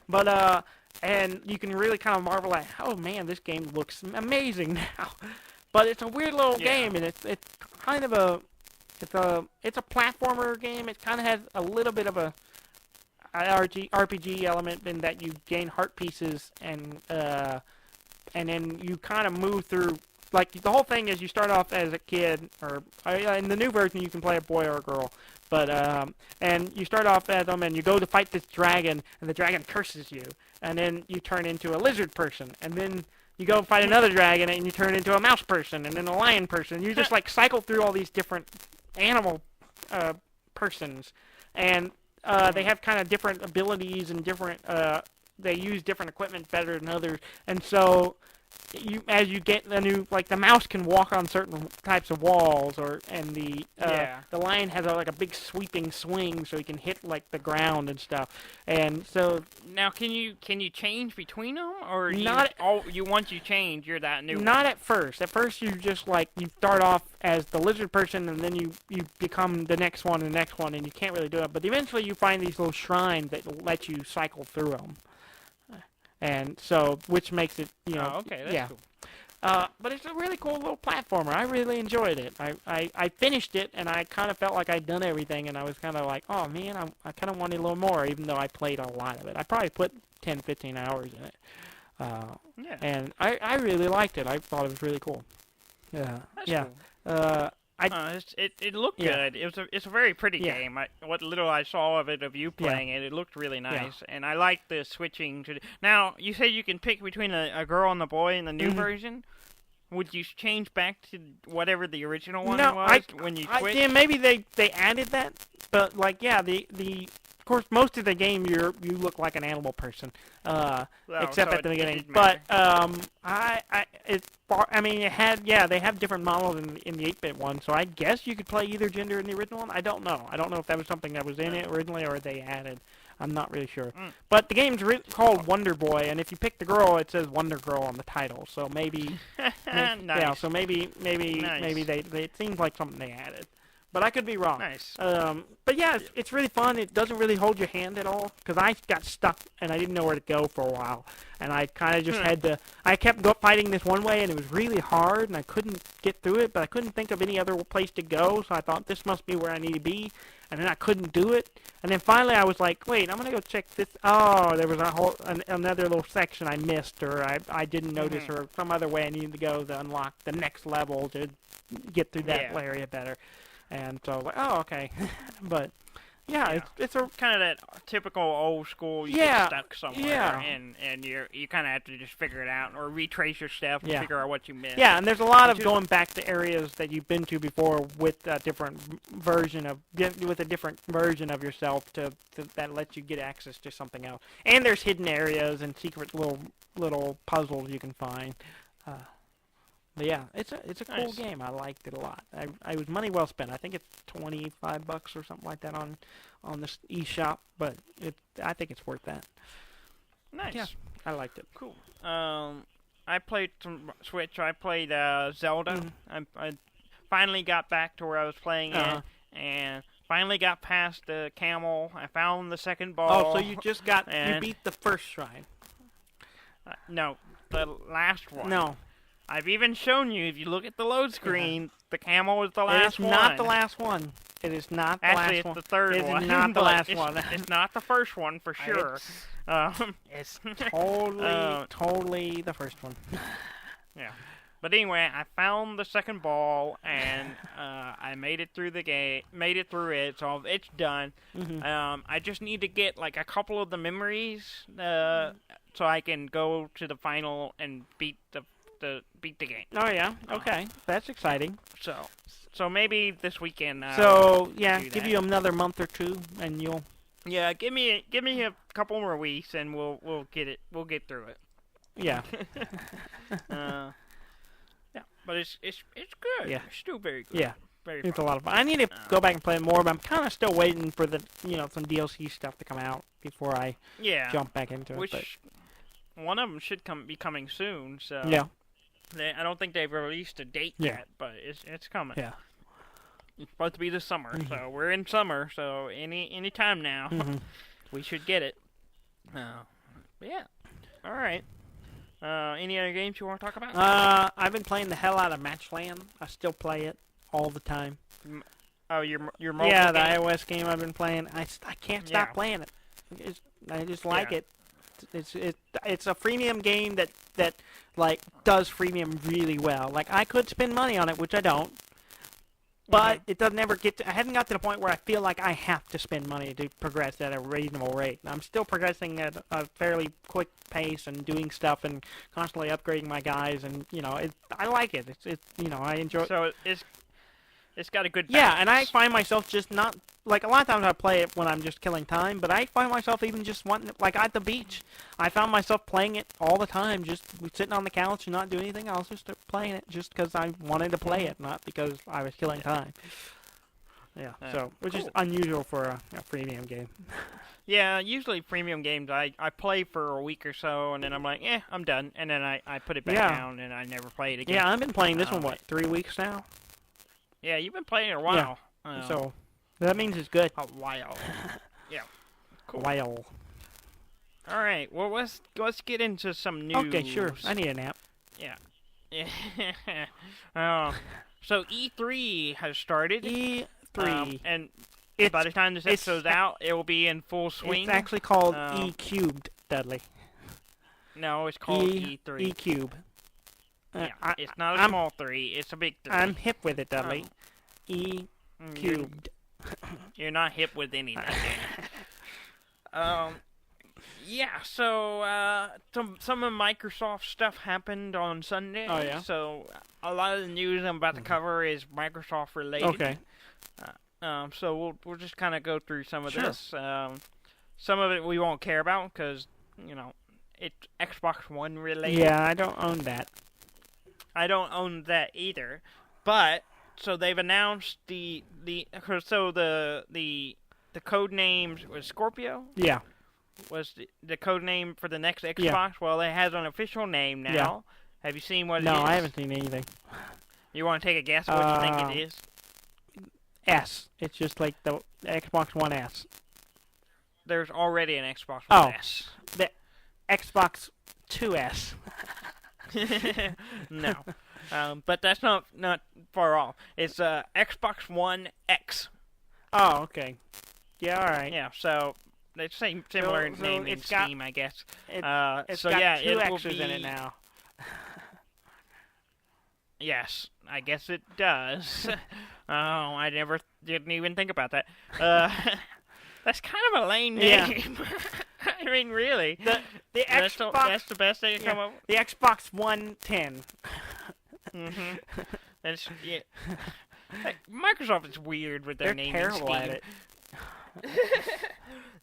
But and you can really kind of marvel at, oh man, this game looks amazing now. But it's a weird little game, and it's kind of it's a platformer game. It kind of has a little bit of a RPG element in that you gain heart pieces, and then you kind of move through. Like, the whole thing is you start off as a kid, or in the new version you can play a boy or a girl, but and you start off as them, and you go to fight this dragon, and the dragon curses you, and then you turn into a lizard person, and then you go fight another dragon, and you turn into a mouse person, and then a lion person. You just like cycle through all these different animal persons, and they have kind of different abilities and different. They use different equipment better than others, and so. As you get the new, like the mouse can walk on certain types of walls, and the lion has like a big sweeping swing, so he can hit like the ground and stuff. And so now, can you change between them, or once you change, you're that new? Not at first. At first, you just you start off as the lizard person, and then you become the next one, and the next one, and you can't really do it. But eventually, you find these little shrines that let you cycle through them. And so, which makes it, okay, that's cool. But it's a really cool little platformer. I really enjoyed it. I finished it, and I kind of felt like I'd done everything, and I was kind of like, oh man, I kind of wanted a little more, even though I played a lot of it. I probably put 10, 15 hours in it. And I really liked it. I thought it was really cool. That's cool. It looked good. It's a very pretty game. What little I saw of you playing it looked really nice, and I like the switching to. Now you say you can pick between a girl and a boy in the new version. Would you change back to whatever the original one was when you switch? Yeah, maybe they added that, but of course, most of the game you look like an animal person, except at the beginning. But they have different models in the 8-bit one, so I guess you could play either gender in the original one. I don't know. I don't know if that was something that was in it originally or they added. I'm not really sure. But the game's called Wonder Boy, and if you pick the girl, it says Wonder Girl on the title. So maybe, nice. Yeah. So maybe it seems like something they added. But I could be wrong. Nice. But yeah, it's really fun. It doesn't really hold your hand at all, because I got stuck and I didn't know where to go for a while. And I kind of just had to. I kept fighting this one way, and it was really hard, and I couldn't get through it. But I couldn't think of any other place to go, so I thought this must be where I need to be. And then I couldn't do it. And then finally, I was like, "Wait, I'm gonna go check this." Oh, there was another little section I missed, or I didn't notice, or some other way I needed to go to unlock the next level to get through that area better. And so I was like, oh, okay. But Yeah, it's a kind of that typical old school. You get stuck somewhere, and you kind of have to just figure it out or retrace your steps and figure out what you missed. Yeah, and there's a lot of going back to areas that you've been to before with a different version of yourself that lets you get access to something else. And there's hidden areas and secret little puzzles you can find. But yeah, it's a cool game. I liked it a lot. I was money well spent. I think it's $25 or something like that on this eShop, but I think it's worth that. Nice. Yeah, I liked it. Cool. I played some Switch. I played Zelda. I finally got back to where I was playing it, and finally got past the camel. I found the second ball. Oh, so you just you beat the first shrine? No, the last one. No. I've even shown you, if you look at the load screen, the camel is the last one. It is not the last one. It is not the last one. Actually, it's the third one. It is not the last one. It's not the first one, for sure. It's totally the first one. Yeah. But anyway, I found the second ball, and I made it through the game, so it's done. I just need to get, like, a couple of the memories, so I can go to the final and beat the game. Oh yeah, okay, that's exciting. So maybe this weekend. Give you another month or two, and you'll. Yeah, give me a couple more weeks, and we'll get it. We'll get through it. Yeah. Yeah, but it's good. Yeah, it's still very good. Yeah, very. It's a lot of fun. I need to go back and play more, but I'm kind of still waiting for the some DLC stuff to come out before I jump back into it. But one of them should be coming soon. So yeah. I don't think they've released a date yet, but it's coming. Yeah. It's supposed to be this summer, so we're in summer, so any time now, we should get it. Yeah. All right. Any other games you want to talk about? I've been playing the hell out of Matchland. I still play it all the time. Oh, your mobile game? The iOS game I've been playing. I can't stop playing it. I just like it. It's a freemium game that like does freemium really well. Like I could spend money on it, which I don't, but it doesn't ever get to. I haven't got to the point where I feel like I have to spend money to progress at a reasonable rate. I'm still progressing at a fairly quick pace and doing stuff and constantly upgrading my guys, and I like it. It's I enjoy. So it's got a good balance. Yeah, and I find myself just not. Like, a lot of times I play it when I'm just killing time, but I find myself even just wanting, like, at the beach, I found myself playing it all the time, just sitting on the couch and not doing anything else, just playing it just because I wanted to play it, not because I was killing time. Yeah, which is unusual for a freemium game. Yeah, usually premium games, I play for a week or so, and then I'm like, I'm done, and then I put it back down, and I never play it again. Yeah, I've been playing this one, 3 weeks now? Yeah, you've been playing it a while. Yeah, so that means it's good. A while. Yeah. Cool. While. All right. Well, let's get into some news. Okay, sure. I need a nap. Yeah. So E3 has started. E3. And by the time this episode's out, it will be in full swing. It's actually called E Cubed, Dudley. No, it's called E3. E Cube. It's not a small 3. It's a big 3. I'm hip with it, Dudley. E Cubed. You're not hip with anything. Yeah, so some of Microsoft stuff happened on Sunday. Oh, yeah? So a lot of the news I'm about to cover is Microsoft related. Okay. So we'll just kind of go through some of this. Some of it we won't care about because, it's Xbox One related. Yeah, I don't own that. I don't own that either. But so they've announced the code name was Scorpio. Yeah. Was the code name for the next Xbox? Yeah. Well, it has an official name now. Yeah. Have you seen what it is? No, I haven't seen anything. You want to take a guess what you think it is? S. It's just like the Xbox One S. There's already an Xbox One S. The Xbox 2S. No. But that's not far off. It's Xbox One X. Oh, okay. Yeah, all right. Yeah, so it's similar naming scheme, I guess. It's got two X's in it now. Yes, I guess it does. Oh, I didn't even think about that. That's kind of a lame name. I mean, really. The Xbox. That's the best they can come up with. The Xbox 110. That's Like, Microsoft is weird with their naming scheme. They're terrible at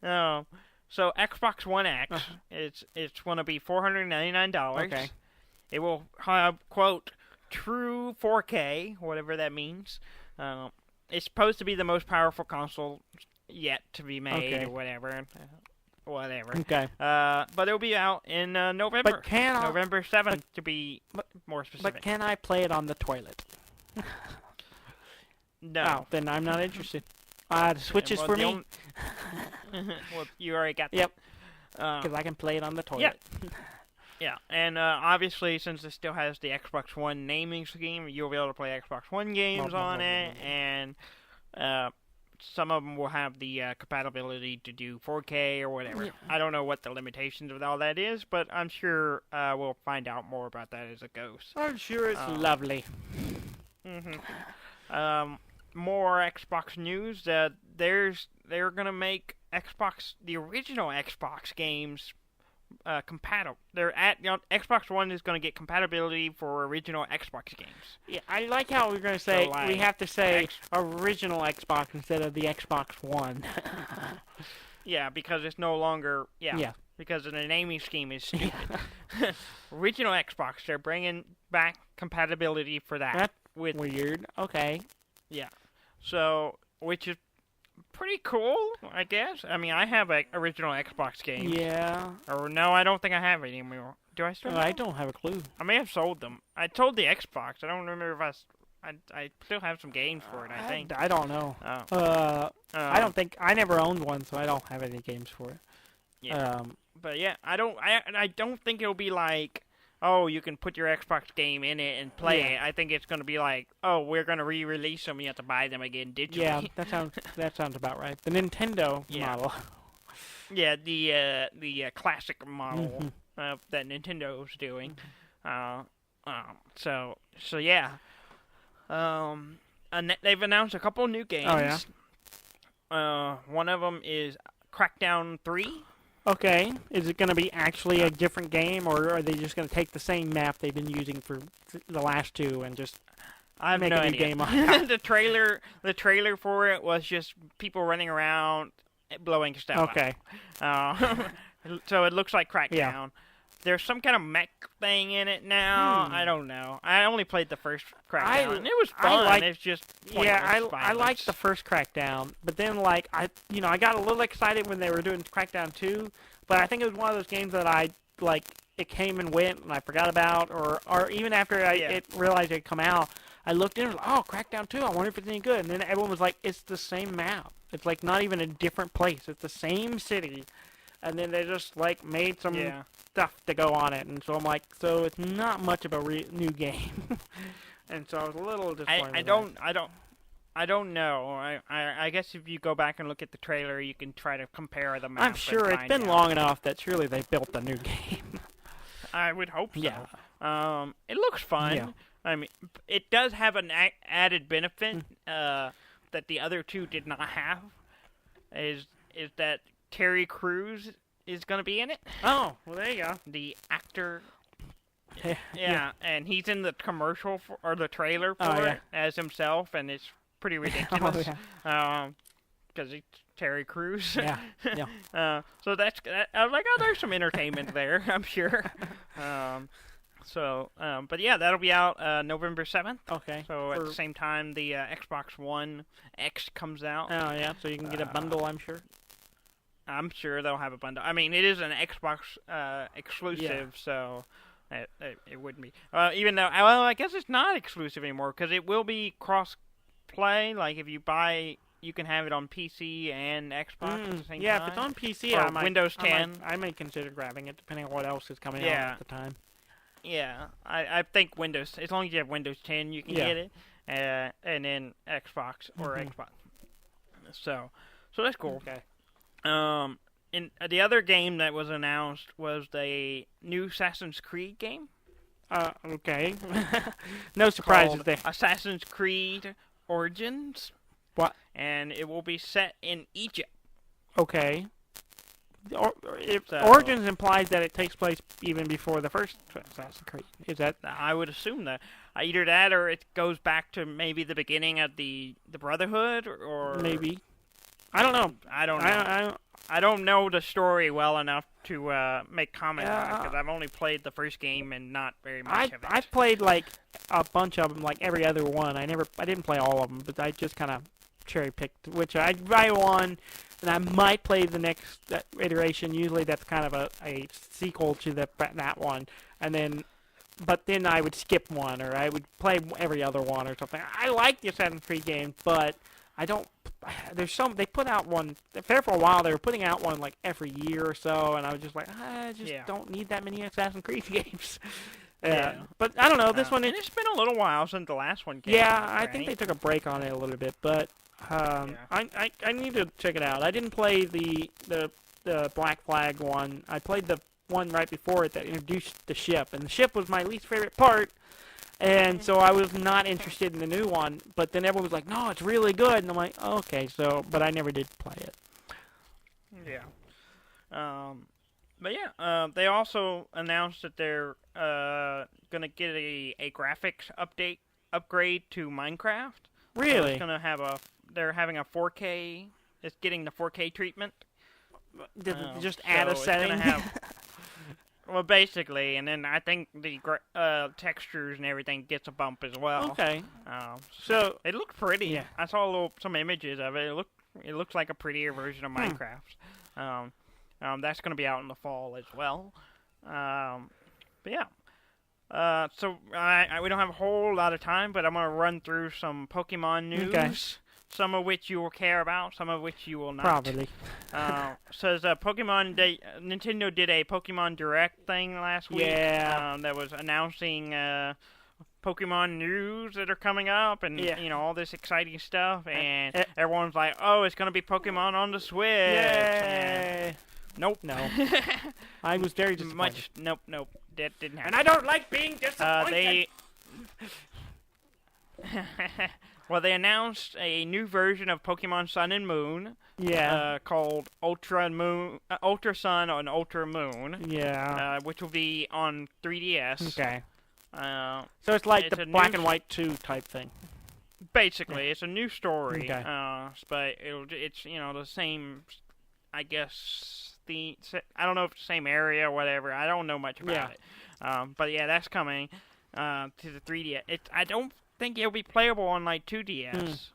it. So Xbox One X, it's going to be $499. Okay. It will have, quote, true 4K, whatever that means. It's supposed to be the most powerful console yet to be made, or whatever. Whatever. Okay. But it'll be out in November. But November 7th, to be more specific. But can I play it on the toilet? No. Oh, then I'm not interested. The Switch is for me. Well, you already got that. Yep. Because I can play it on the toilet. Yeah, and obviously, since it still has the Xbox One naming scheme, you'll be able to play Xbox One games on it, and some of them will have the compatibility to do 4K or whatever. Yeah. I don't know what the limitations of all that is, but I'm sure we'll find out more about that as it goes. I'm sure it's lovely. More Xbox news. They're gonna make the original Xbox games compatible. Xbox One is gonna get compatibility for original Xbox games. Yeah, I like how we're gonna say we have to say original Xbox instead of the Xbox One. Yeah, because it's no longer because the naming scheme is stupid. Original Xbox, they're bringing back compatibility for that. That's weird. Okay. Yeah. So, which is pretty cool, I guess. I mean, I have original Xbox games. Yeah. Or no, I don't think I have any anymore. Do I still? I don't have a clue. I may have sold them. I sold the Xbox. I don't remember if I still have some games for it, I think. I don't know. I don't think I never owned one, so I don't have any games for it. Yeah. But yeah, I don't think it'll be like, oh, you can put your Xbox game in it and play it. I think it's going to be like, oh, we're going to re-release them. You have to buy them again digitally. Yeah, that sounds about right. The Nintendo model. Yeah, the classic model that Nintendo's doing. So yeah. They've announced a couple new games. Oh yeah. One of them is Crackdown 3. Okay, is it going to be actually a different game, or are they just going to take the same map they've been using for the last two and just make a new game on it? The trailer for it was just people running around blowing stuff up. So it looks like Crackdown. Yeah. There's some kind of mech thing in it now. I don't know. I only played the first Crackdown. It was fun. It's just I liked the first Crackdown, but then I got a little excited when they were doing Crackdown 2, but I think it was one of those games that it came and went and I forgot about, or even after it realized it had come out, I looked in and was like, oh, Crackdown 2, I wonder if it's any good. And then everyone was like, it's the same map. It's not even a different place. It's the same city. And then they just made some stuff to go on it, and so I'm like, so it's not much of a new game. And so I was a little disappointed. I don't know. I guess if you go back and look at the trailer, you can try to compare the maps. I'm sure it's been long enough that surely they built a new game. I would hope so. Yeah. It looks fun. Yeah. I mean, it does have an added benefit that the other two did not have. Is that Terry Crews is going to be in it. Oh, well, there you go. The actor. Yeah, and he's in the commercial or the trailer for it as himself, and it's pretty ridiculous. Because he's Terry Crews. Yeah. So I was like, oh, there's some entertainment there, I'm sure. But yeah, that'll be out November 7th. Okay. So at the same time, the Xbox One X comes out. Oh, yeah, so you can get a bundle, I'm sure. I'm sure they'll have a bundle. I mean, it is an Xbox exclusive, so it wouldn't be. Even though, I guess it's not exclusive anymore, because it will be cross-play. Like, if you buy, you can have it on PC and Xbox at the same time. Yeah, if it's on PC, or Windows 10. I might consider grabbing it, depending on what else is coming out at the time. Yeah, I think Windows, as long as you have Windows 10, you can get it. And then Xbox or Xbox. So that's cool. Okay. In the other game that was announced was the new Assassin's Creed game. Okay. No surprises there. Assassin's Creed Origins. What? And it will be set in Egypt. Okay. Origins implies that it takes place even before the first Assassin's Creed. Is that? I would assume that. Either that, or it goes back to maybe the beginning of the Brotherhood, or maybe. I don't know. I don't know. I don't know the story well enough to make comment on it, because I've only played the first game and not very much of it. I've played like a bunch of them, like every other one. I didn't play all of them, but I just kind of cherry picked which I'd buy one, and I might play the next iteration. Usually that's kind of a sequel to that one, but then I would skip one, or I would play every other one or something. I like the Assassin's Creed games, but I don't. They put out one there for a while. They were putting out one like every year or so, and I was just like, I just don't need that many Assassin's Creed games. But I don't know. This one. It's been a little while since the last one came. Yeah, out, right? I think they took a break on it a little bit, but I need to check it out. I didn't play the Black Flag one. I played the one right before it that introduced the ship, and the ship was my least favorite part. And so I was not interested in the new one, but then everyone was like, no, it's really good. And I'm like, oh, okay, but I never did play it. Yeah. But yeah, they also announced that they're going to get a graphics upgrade to Minecraft. Really? They're having a 4K, it's getting the 4K treatment. Just add a setting? Well, basically, and then I think the textures and everything gets a bump as well. Okay. So it looked pretty. Yeah. I saw some images of it. It looks like a prettier version of Minecraft. That's going to be out in the fall as well. But yeah. So we don't have a whole lot of time, but I'm going to run through some Pokemon news. Okay. Some of which you will care about, some of which you will not. Probably. Says Nintendo did a Pokemon Direct thing last week. Yeah. That was announcing Pokemon news that are coming up, and all this exciting stuff. And everyone's like, "Oh, it's gonna be Pokemon on the Switch." Yay! Nope. No. I was very disappointed. Nope. That didn't happen. And I don't like being disappointed. Well, they announced a new version of Pokemon Sun and Moon. Yeah. Called Ultra Sun and Ultra Moon. Yeah. Which will be on 3DS. Okay. So it's like the Black and White 2 type thing. Basically, it's a new story. Okay. But it's the same, I guess. I don't know if it's the same area or whatever. I don't know much about it. But yeah, that's coming to the 3DS. I don't think it'll be playable on like 2DS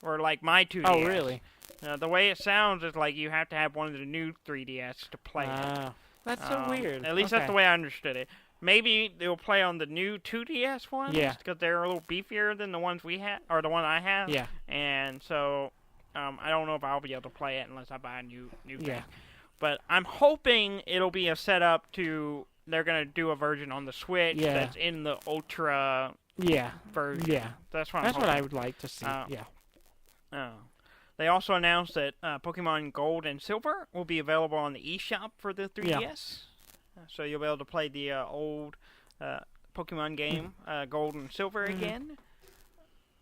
or like my 2DS. Oh, really? The way it sounds is like you have to have one of the new 3DS to play it. That's so weird. At least that's the way I understood it. Maybe they'll play on the new 2DS ones. Yeah. Because they're a little beefier than the ones we have, or the one I have. Yeah. And so I don't know if I'll be able to play it unless I buy a new thing. Yeah. But I'm hoping it'll be a setup to. They're gonna do a version on the Switch that's in the Ultra. Version. Yeah. That's what I would like to see. They also announced that Pokemon Gold and Silver will be available on the eShop for the 3DS. Yeah. So you'll be able to play the old Pokemon game, Gold and Silver again.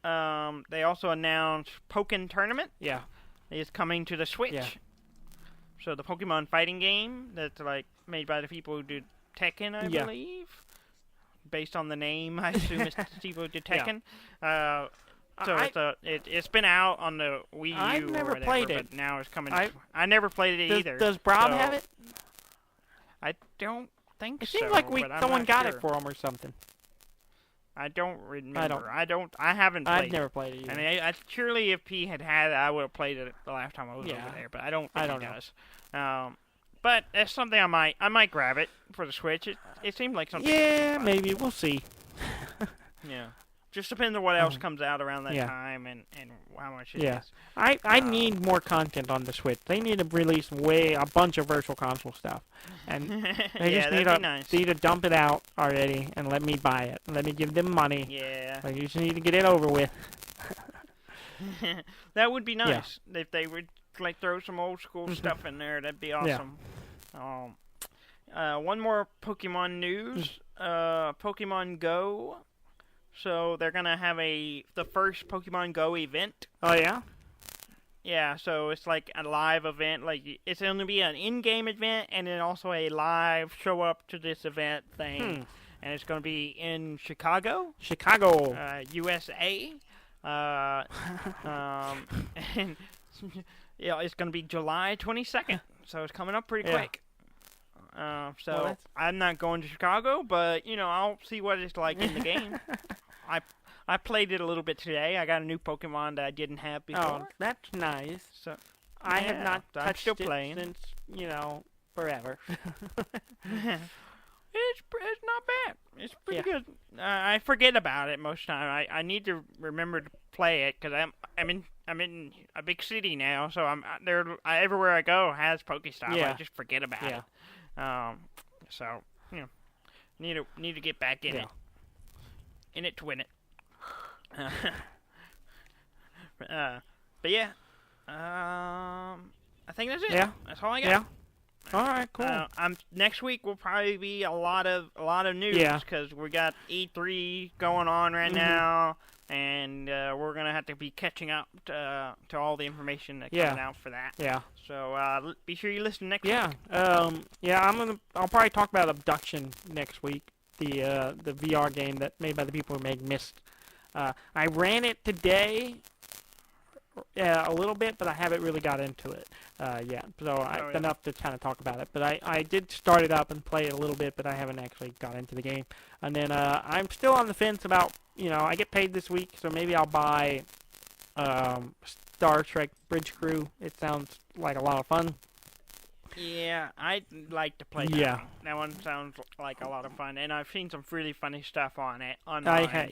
They also announced Pokken Tournament. Yeah. Is coming to the Switch. Yeah. So the Pokemon fighting game that's like made by the people who did Tekken, I believe. Based on the name, I assume it's the people who did Tekken. It's been out on the Wii U. I've never played it. But now it's coming. I never played it either. Does Brown have it? I don't think so. It seems like someone got it for him or something. I don't remember. I haven't played it. I've never played it either. I mean, surely if he had it, I would have played it the last time I was over there. But I don't think he does. But that's something I might grab it for the Switch. It seemed like something. Yeah, maybe. We'll see. Yeah. Just depends on what else comes out around that time and how much it is. I need more content on the Switch. They need to release a bunch of Virtual Console stuff. And they just need to dump it out already and let me buy it. Let me give them money. Yeah. They just need to get it over with. That would be nice. If they would throw some old school stuff in there. That'd be awesome. One more Pokemon news. Pokemon Go. So they're gonna have the first Pokemon Go event. Oh yeah. Yeah, so it's like a live event. Like it's going to be an in-game event and then also a live show up to this event thing. And it's going to be in Chicago, USA. And yeah, it's going to be July 22nd. So it's coming up pretty quick. So I'm not going to Chicago, but I'll see what it's like in the game. I played it a little bit today. I got a new Pokemon that I didn't have before. Oh, that's nice. So I have not touched it since forever. It's not bad. It's pretty good. I forget about it most of the time. I need to remember to play it because I'm in a big city now, so I'm there. Everywhere I go has Pokestop. I just forget about it. So need to get back in it. In it to win it. But yeah, I think that's it. Yeah, that's all I got. Yeah. All right, cool. Next week will probably be a lot of news because we got E3 going on right now, and we're gonna have to be catching up to all the information that's coming out for that. Yeah. So be sure you listen next week. I'll probably talk about Abduction next week. The VR game that made by the people who made Myst. I ran it today a little bit, but I haven't really got into it yet. So enough to kind of talk about it. But I did start it up and play it a little bit, but I haven't actually got into the game. And then I'm still on the fence about, I get paid this week, so maybe I'll buy Star Trek Bridge Crew. It sounds like a lot of fun. Yeah, I'd like to play that one. That one sounds like a lot of fun, and I've seen some really funny stuff on it online. I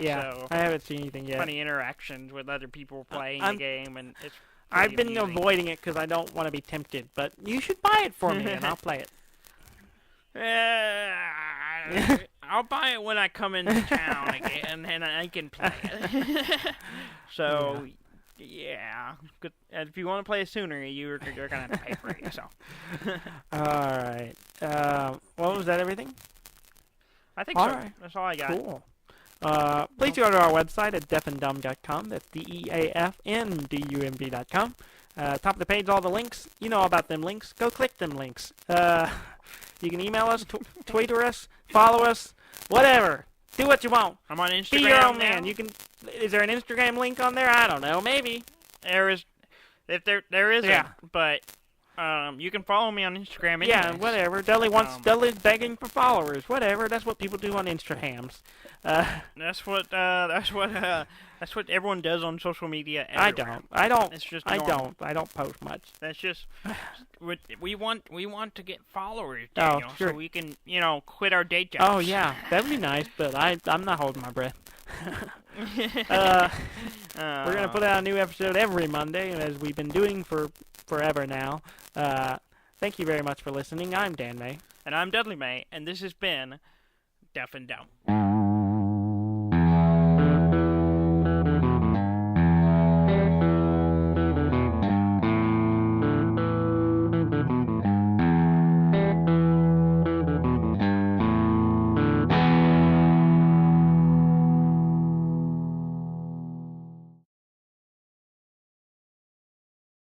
haven't seen anything yet. Funny interactions with other people playing the game, and it's. I've been avoiding it because I don't want to be tempted, but you should buy it for me, and I'll play it. I'll buy it when I come into town again, and I can play it. So. Yeah, good. If you want to play it sooner, you're gonna have to pay for it. So. All right. Well, was that everything? I think so. Right. That's all I got. Cool. Please go to our website at deafandumb.com. That's DEAFNDUMB.com. Top of the page, all the links. You know about them links. Go click them links. You can email us, Twitter us, follow us, whatever. Do what you want. I'm on Instagram. Be your own now. man. You can. Is there an Instagram link on there? I don't know. Maybe there is. If there isn't, but you can follow me on Instagram. Anyways. Yeah, whatever. Dudley's begging for followers. Whatever. That's what people do on Instagrams. That's what everyone does on social media. Everywhere. I don't. It's just normal. I don't post much. That's just we want to get followers, Daniel, sure. so we can quit our day jobs. Oh yeah, that'd be nice, but I'm not holding my breath. We're gonna put out a new episode every Monday, as we've been doing for forever now. Thank you very much for listening. I'm Dan May, and I'm Dudley May, and this has been Deaf and Dumb.